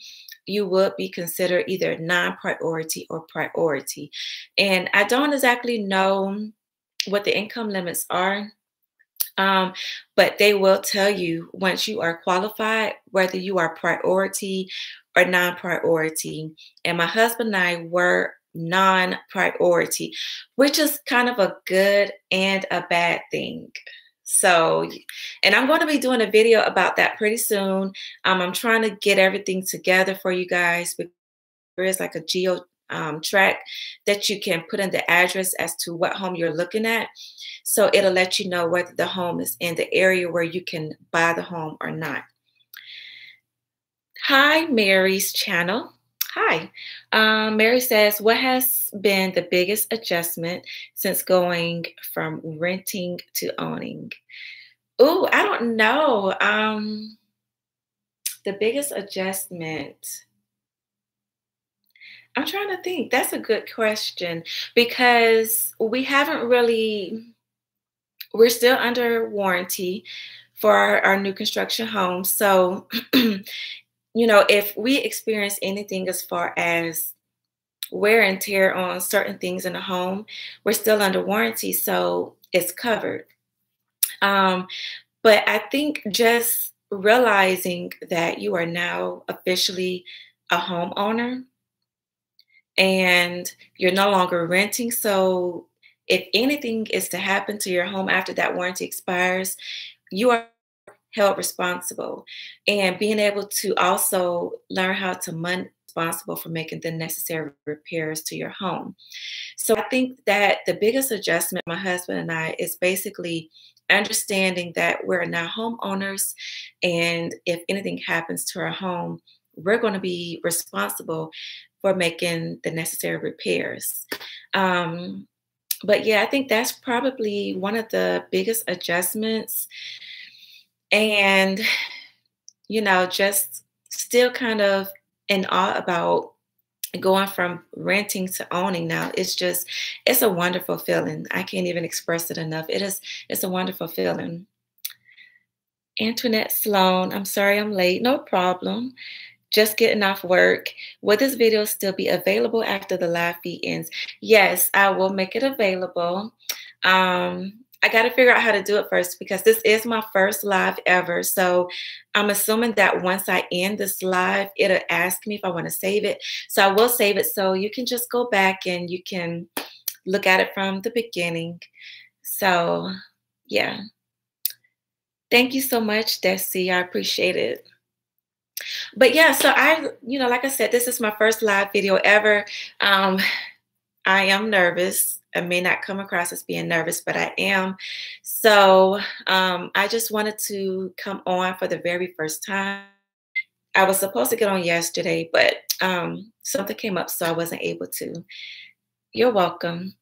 you would be considered either non-priority or priority. And I don't exactly know what the income limits are, but they will tell you once you are qualified whether you are priority or non-priority. And my husband and I were non-priority, which is kind of a good and a bad thing. So, and I'm going to be doing a video about that pretty soon. I'm trying to get everything together for you guys, because there is like a geo track that you can put in the address as to what home you're looking at. So it'll let you know whether the home is in the area where you can buy the home or not. Hi, Mary's channel. Hi. Mary says, what has been the biggest adjustment since going from renting to owning? Oh, I don't know. The biggest adjustment. I'm trying to think. That's a good question, because we're still under warranty for our new construction home. So, if we experience anything as far as wear and tear on certain things in the home, we're still under warranty, so it's covered. But I think just realizing that you are now officially a homeowner and you're no longer renting. So if anything is to happen to your home after that warranty expires, you are held responsible. And being able to also learn how to responsible for making the necessary repairs to your home. So I think that the biggest adjustment, my husband and I, is basically understanding that we're now homeowners, and if anything happens to our home, we're going to be responsible for making the necessary repairs. But yeah, I think that's probably one of the biggest adjustments. And, just still kind of in awe about going from renting to owning now. It's a wonderful feeling. I can't even express it enough. It's a wonderful feeling. Antoinette Sloan, I'm sorry I'm late. No problem. Just getting off work. Will this video still be available after the live feed ends? Yes, I will make it available. I got to figure out how to do it first because this is my first live ever. So I'm assuming that once I end this live, it'll ask me if I want to save it. So I will save it so you can just go back and you can look at it from the beginning. So yeah. Thank you so much, Desi. I appreciate it. But yeah, so like I said, this is my first live video ever. Um, I am nervous. I may not come across as being nervous, but I am. So I just wanted to come on for the very first time. I was supposed to get on yesterday, but something came up, so I wasn't able to. You're welcome.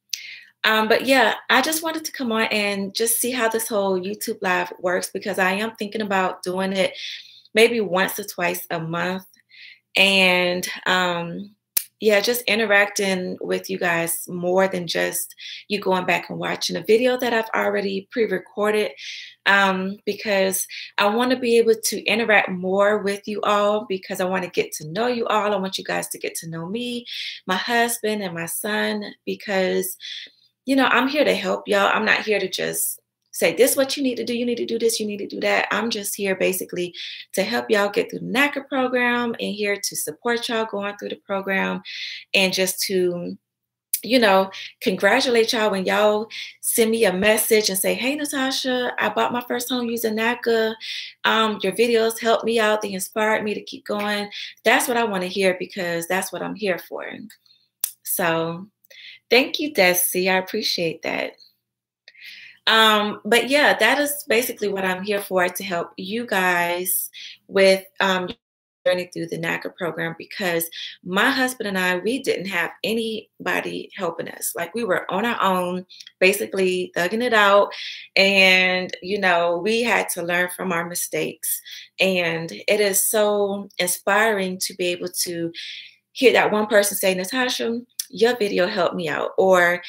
But yeah, I just wanted to come on and just see how this whole YouTube Live works because I am thinking about doing it maybe once or twice a month. And yeah, just interacting with you guys more than just you going back and watching a video that I've already pre-recorded, because I want to be able to interact more with you all because I want to get to know you all. I want you guys to get to know me, my husband, and my son because I'm here to help y'all. I'm not here to just say this is what you need to do. You need to do this. You need to do that. I'm just here basically to help y'all get through the NACA program and here to support y'all going through the program and just to, congratulate y'all when y'all send me a message and say, hey, Natasha, I bought my first home using NACA. Your videos helped me out. They inspired me to keep going. That's what I want to hear because that's what I'm here for. So thank you, Desi. I appreciate that. But yeah, that is basically what I'm here for, to help you guys with journey through the NACA program because my husband and I, we didn't have anybody helping us. Like we were on our own, basically thugging it out. And, we had to learn from our mistakes. And it is so inspiring to be able to hear that one person say, Natasha, your video helped me out. Or,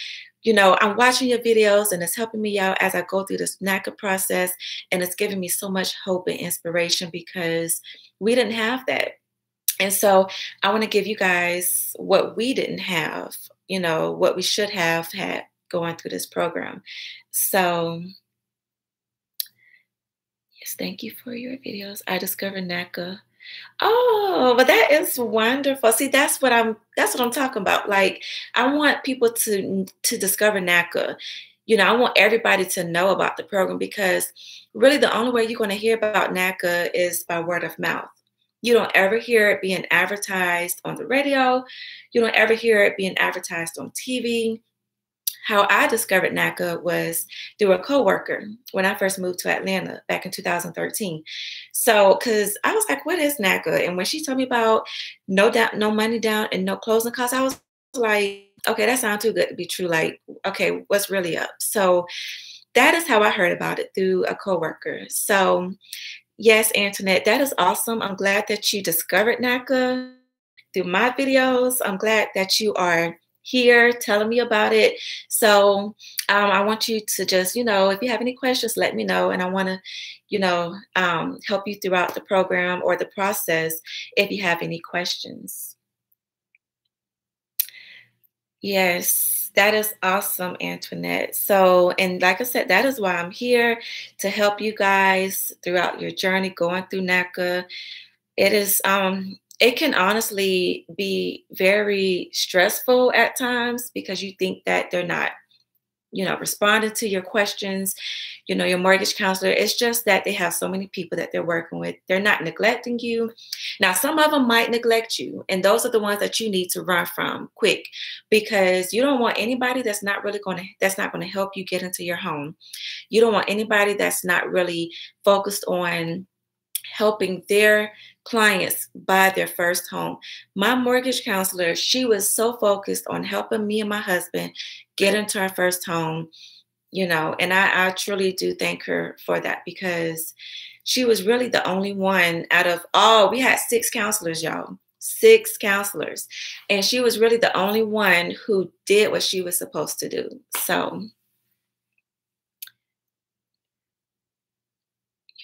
I'm watching your videos and it's helping me out as I go through this NACA process. And it's giving me so much hope and inspiration because we didn't have that. And so I want to give you guys what we didn't have, what we should have had going through this program. So yes, thank you for your videos. I discovered NACA. Oh, but that is wonderful. See, that's what I'm talking about. Like, I want people to discover NACA. I want everybody to know about the program because really the only way you're going to hear about NACA is by word of mouth. You don't ever hear it being advertised on the radio. You don't ever hear it being advertised on TV. How I discovered NACA was through a coworker when I first moved to Atlanta back in 2013. So, because I was like, what is NACA? And when she told me about no money down and no closing costs, I was like, okay, that sounds too good to be true. Like, okay, what's really up? So that is how I heard about it, through a coworker. So yes, Antoinette, that is awesome. I'm glad that you discovered NACA through my videos. I'm glad that you are here telling me about it. So I want you to just, if you have any questions, let me know. And I want to, help you throughout the program or the process if you have any questions. Yes, that is awesome, Antoinette. So, and like I said, that is why I'm here, to help you guys throughout your journey going through NACA. It is, it can honestly be very stressful at times because you think that they're not, responding to your questions, your mortgage counselor. It's just that they have so many people that they're working with. They're not neglecting you. Now, some of them might neglect you, and those are the ones that you need to run from quick because you don't want anybody that's not going to help you get into your home. You don't want anybody that's not really focused on helping their clients buy their first home. My mortgage counselor, she was so focused on helping me and my husband get into our first home, and I truly do thank her for that because she was really the only one out of all. We had 6 counselors, y'all. 6 counselors. And she was really the only one who did what she was supposed to do. So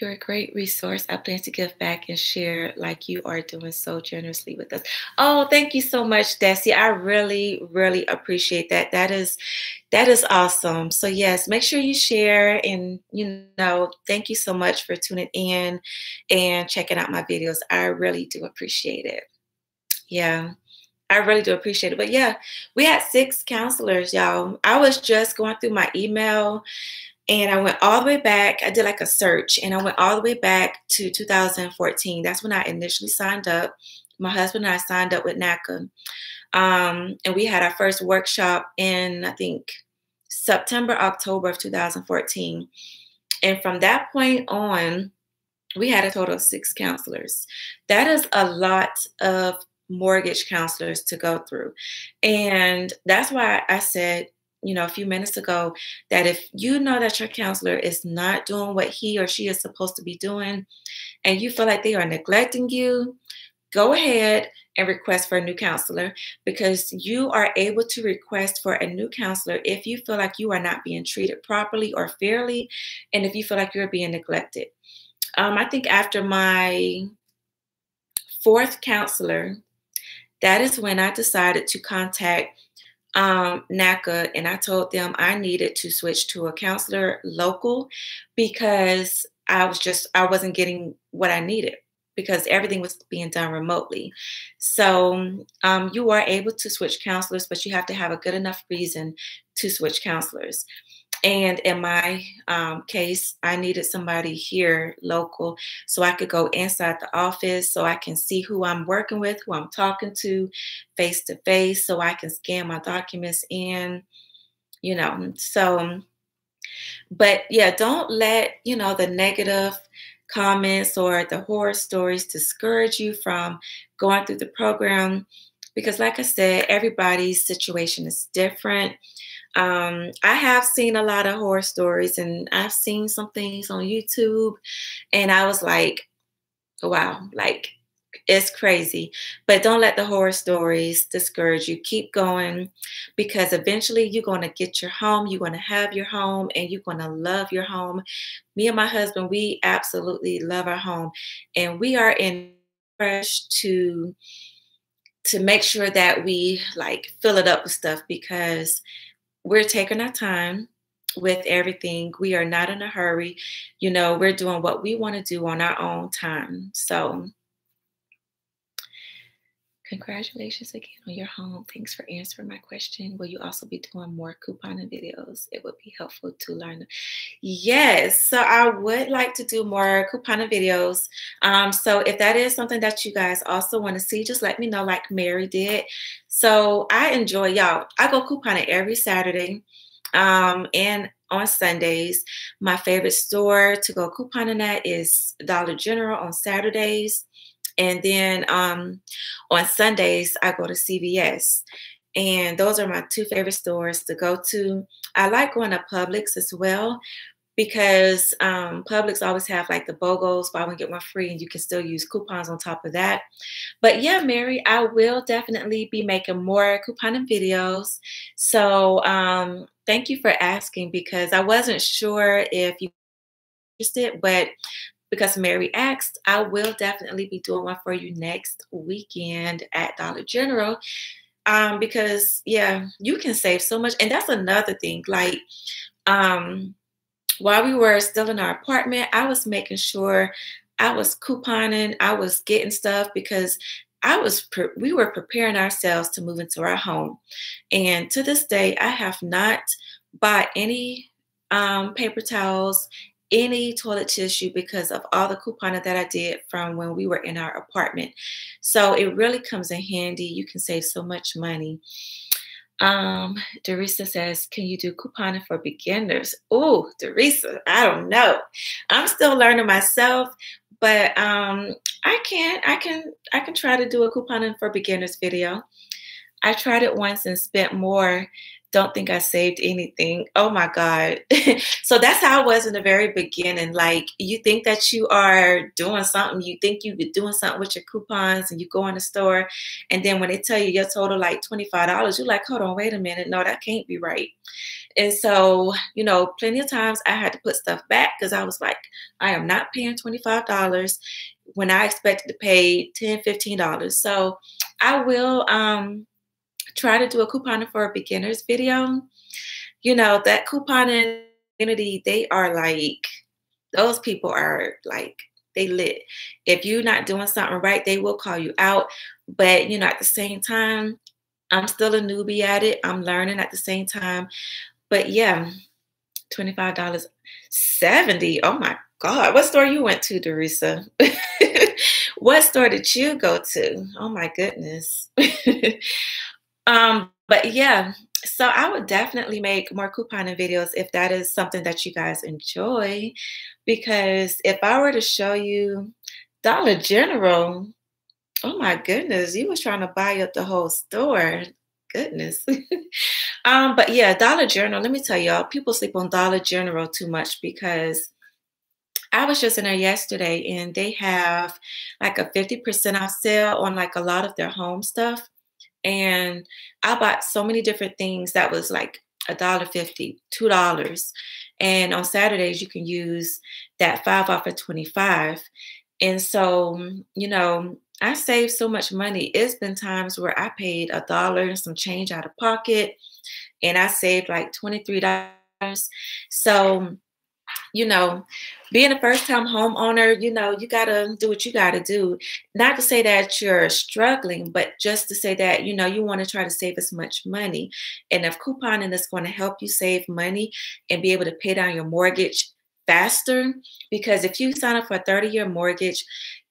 You're a great resource. I plan to give back and share like you are doing so generously with us. Oh, thank you so much, Desi. I really, really appreciate that. That is awesome. So yes, make sure you share and thank you so much for tuning in and checking out my videos. I really do appreciate it. Yeah. I really do appreciate it. But yeah, we had 6 counselors, y'all. I was just going through my email and I went all the way back. I did like a search and I went all the way back to 2014. That's when I initially signed up. My husband and I signed up with NACA. And we had our first workshop in, I think, September, October of 2014. And from that point on, we had a total of 6 counselors. That is a lot of mortgage counselors to go through. And that's why I said, a few minutes ago, that if you know that your counselor is not doing what he or she is supposed to be doing, and you feel like they are neglecting you, go ahead and request for a new counselor, because you are able to request for a new counselor if you feel like you are not being treated properly or fairly, and if you feel like you're being neglected. I think after my 4th counselor, that is when I decided to contact NACA, and I told them I needed to switch to a counselor local because I wasn't getting what I needed because everything was being done remotely. So you are able to switch counselors, but you have to have a good enough reason to switch counselors. And in my case, I needed somebody here local so I could go inside the office so I can see who I'm working with, who I'm talking to face to face, so I can scan my documents in, So, but yeah, don't let, the negative comments or the horror stories discourage you from going through the program because, like I said, everybody's situation is different. I have seen a lot of horror stories and I've seen some things on YouTube and I was like, wow, like it's crazy. But don't let the horror stories discourage you. Keep going because eventually you're going to get your home. You're going to have your home and you're going to love your home. Me and my husband, we absolutely love our home and we are in rush to make sure that we like fill it up with stuff because we're taking our time with everything. We are not in a hurry. We're doing what we want to do on our own time. So, congratulations again on your home. Thanks for answering my question. Will you also be doing more couponing videos? It would be helpful to learn. Yes, so I would like to do more couponing videos. So if that is something that you guys also want to see, just let me know like Mary did. So I enjoy y'all. I go couponing every Saturday and on Sundays. My favorite store to go couponing at is Dollar General on Saturdays. And then on Sundays, I go to CVS. And those are my 2 favorite stores to go to. I like going to Publix as well because Publix always have like the BOGOs, buy one, get one free, and you can still use coupons on top of that. But yeah, Mary, I will definitely be making more couponing videos. So thank you for asking because I wasn't sure if you were interested, but because Mary asked, I will definitely be doing one for you next weekend at Dollar General. Because yeah, you can save so much. And that's another thing. Like, while we were still in our apartment, I was making sure I was couponing, I was getting stuff because we were preparing ourselves to move into our home. And to this day, I have not bought any paper towels, any toilet tissue because of all the couponing that I did from when we were in our apartment. So it really comes in handy. You can save so much money. Teresa says, can you do couponing for beginners? Oh, Teresa, I don't know. I'm still learning myself, but I can try to do a couponing for beginners video. I tried it once and spent more don't think I saved anything. Oh my God. So that's how I was in the very beginning. Like you think that you are doing something, you think you're doing something with your coupons and you go in the store. And then when they tell you your total like $25, you're like, hold on, wait a minute. No, that can't be right. And so, plenty of times I had to put stuff back because I was like, I am not paying $25 when I expected to pay $10, $15. So I will try to do a couponing for beginners video. That couponing community, they are like, those people are like, they lit. If you're not doing something right, they will call you out. But, at the same time, I'm still a newbie at it. I'm learning at the same time. But yeah, $25, 70. Oh my God. What store you went to, Teresa? What store did you go to? Oh my goodness. But yeah, so I would definitely make more couponing videos if that is something that you guys enjoy. Because if I were to show you Dollar General, oh my goodness, you was trying to buy up the whole store. Goodness. But yeah, Dollar General, let me tell y'all, people sleep on Dollar General too much because I was just in there yesterday and they have like a 50% off sale on like a lot of their home stuff. And I bought so many different things that was like $1.50, $2. And on Saturdays, you can use that 5 off of 25. And so, I saved so much money. It's been times where I paid $1 and some change out of pocket, and I saved like $23. So, you know, being a first time homeowner, you got to do what you got to do. Not to say that you're struggling, but just to say that, you want to try to save as much money. And if couponing is going to help you save money and be able to pay down your mortgage faster, because if you sign up for a 30-year mortgage,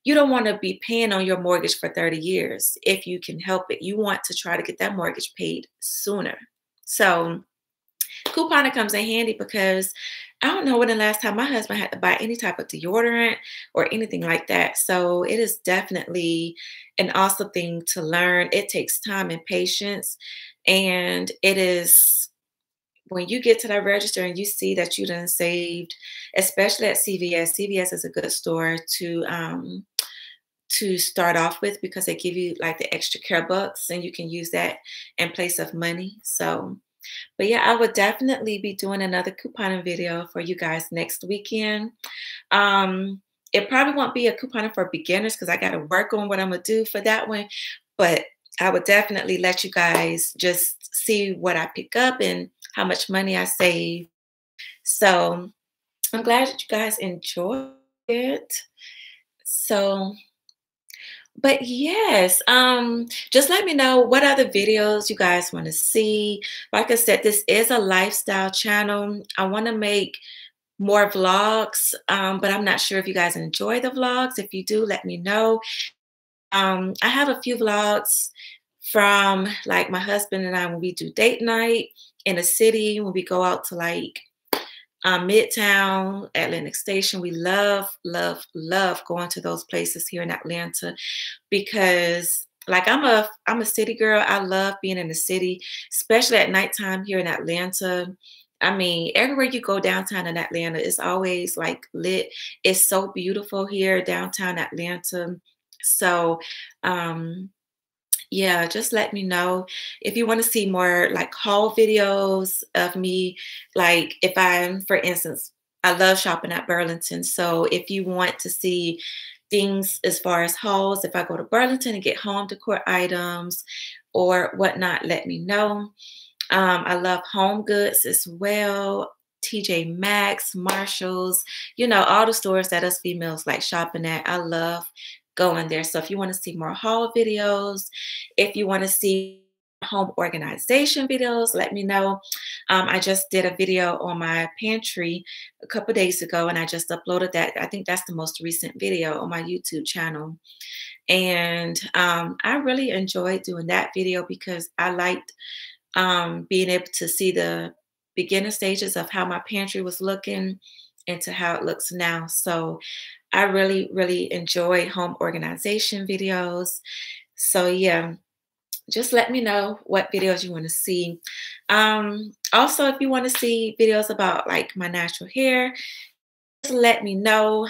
you don't want to be paying on your mortgage for 30 years if you can help it. You want to try to get that mortgage paid sooner. So, couponing comes in handy because I don't know when the last time my husband had to buy any type of deodorant or anything like that. So it is definitely an awesome thing to learn. It takes time and patience. And it is when you get to that register and you see that you done saved, especially at CVS. CVS is a good store to start off with because they give you like the extra care bucks and you can use that in place of money. So but yeah, I would definitely be doing another couponing video for you guys next weekend. It probably won't be a couponing for beginners because I got to work on what I'm going to do for that one. But I would definitely let you guys just see what I pick up and how much money I save. So I'm glad that you guys enjoyed it. So but yes, just let me know what other videos you guys want to see. Like I said, this is a lifestyle channel. I want to make more vlogs, but I'm not sure if you guys enjoy the vlogs. If you do, let me know. I have a few vlogs from like my husband and I when we do date night in the city, when we go out to like Midtown, Atlantic Station. We love, love, love going to those places here in Atlanta because like I'm a city girl. I love being in the city, especially at nighttime here in Atlanta. I mean, everywhere you go downtown in Atlanta, it's always like lit. It's so beautiful here downtown Atlanta. So yeah, just let me know if you want to see more like haul videos of me. Like if I'm, for instance, I love shopping at Burlington. So if you want to see things as far as hauls, if I go to Burlington and get home decor items or whatnot, let me know. I love home goods as well. TJ Maxx, Marshalls, all the stores that us females like shopping at. I love going there. So if you want to see more haul videos, if you want to see home organization videos, let me know. I just did a video on my pantry a couple days ago and I just uploaded that. I think that's the most recent video on my YouTube channel. And I really enjoyed doing that video because I liked being able to see the beginner stages of how my pantry was looking into how it looks now. So I really, really enjoy home organization videos. So yeah, just let me know what videos you want to see. Also, if you want to see videos about like my natural hair, just let me know.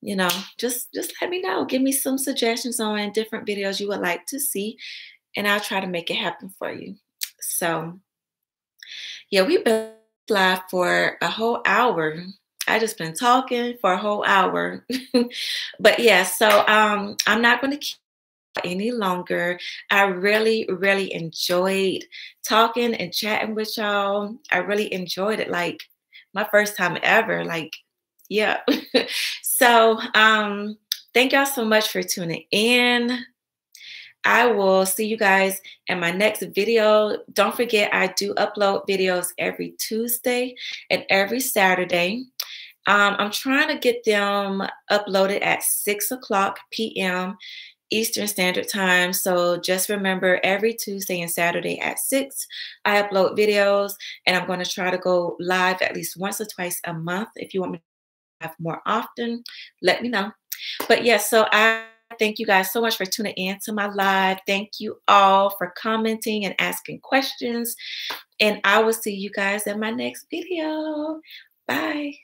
You know, just let me know. Give me some suggestions on different videos you would like to see, and I'll try to make it happen for you. So yeah, we've been live for a whole hour. I just been talking for a whole hour. But yeah, so I'm not going to keep any longer. I really, really enjoyed talking and chatting with y'all. I really enjoyed it. Like my first time ever. Like, yeah. So thank y'all so much for tuning in. I will see you guys in my next video. Don't forget, I do upload videos every Tuesday and every Saturday. I'm trying to get them uploaded at 6 o'clock p.m. Eastern Standard Time. So just remember, every Tuesday and Saturday at 6, I upload videos, and I'm going to try to go live at least once or twice a month. If you want me to have more often, let me know. But yes, so I thank you guys so much for tuning in to my live. Thank you all for commenting and asking questions. And I will see you guys in my next video. Bye.